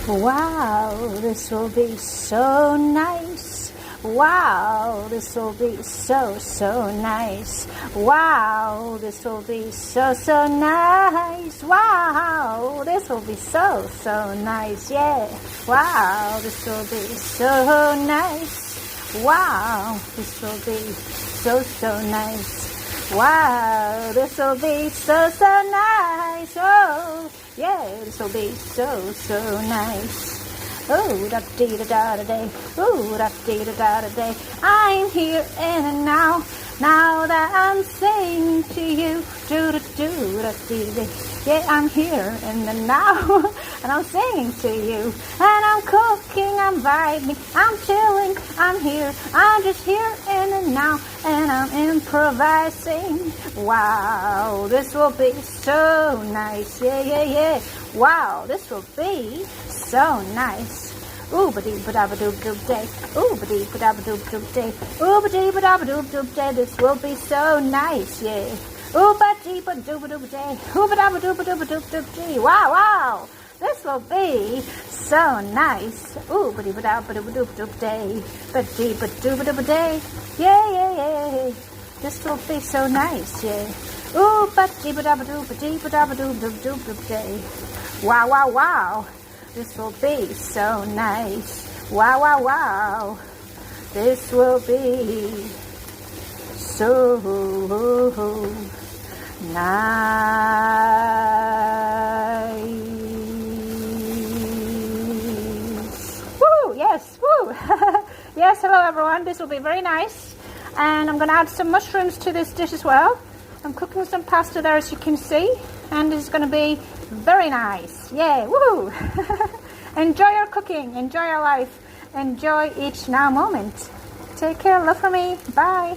Wow, this will be so nice. Wow, this will be so, so nice. Wow, this will be so, so nice. Wow, this will be so, so nice. Yeah. Wow, this will be so nice. Wow, this will be so, so nice. Wow, this will be so, so nice. Oh, yeah, this will be so, so nice. Oh, da dee da da da day. Oh, da dee da da da day. I'm here and now. Now that I'm singing to you, do da do da dee da day. Yeah, I'm here and then now, and I'm singing to you, and I'm cooking, I'm vibing, I'm chilling, I'm here, I'm just here and then now, and I'm improvising. Wow, this will be so nice. Yeah, yeah, yeah. Wow, this will be so nice. Ooh-ba-dee-ba-da-ba-doob-doob day. Ooh-ba-dee-ba-da-ba-doob-doob day. Ooh-ba-dee-ba-da-ba-doob-doob day. This will be so nice, yeah. Ooh-ba-dee-ba-doob-doob day. Ooh-ba-da-ba-doob-doob-doob day. Wow, wow. This will be so nice. Ooh-ba-dee-ba-da-ba-doob-doob day. Ba-dee-ba-doob-doob day. Yeah, yeah, yeah. This will be so nice, yeah. Ooh-ba-dee-ba-da-ba-doob-ba-dee-ba-da-ba-doob-doob-doob day. Wow, wow, wow. This will be so nice. Wow, wow, wow. This will be so nice. Woo! Yes, woo! Yes, hello everyone. This will be very nice. And I'm going to add some mushrooms to this dish as well. I'm cooking some pasta there, as you can see. And it's going to be very nice. Yay, woohoo! Enjoy your cooking, enjoy your life, enjoy each now moment. Take care, love for me, bye.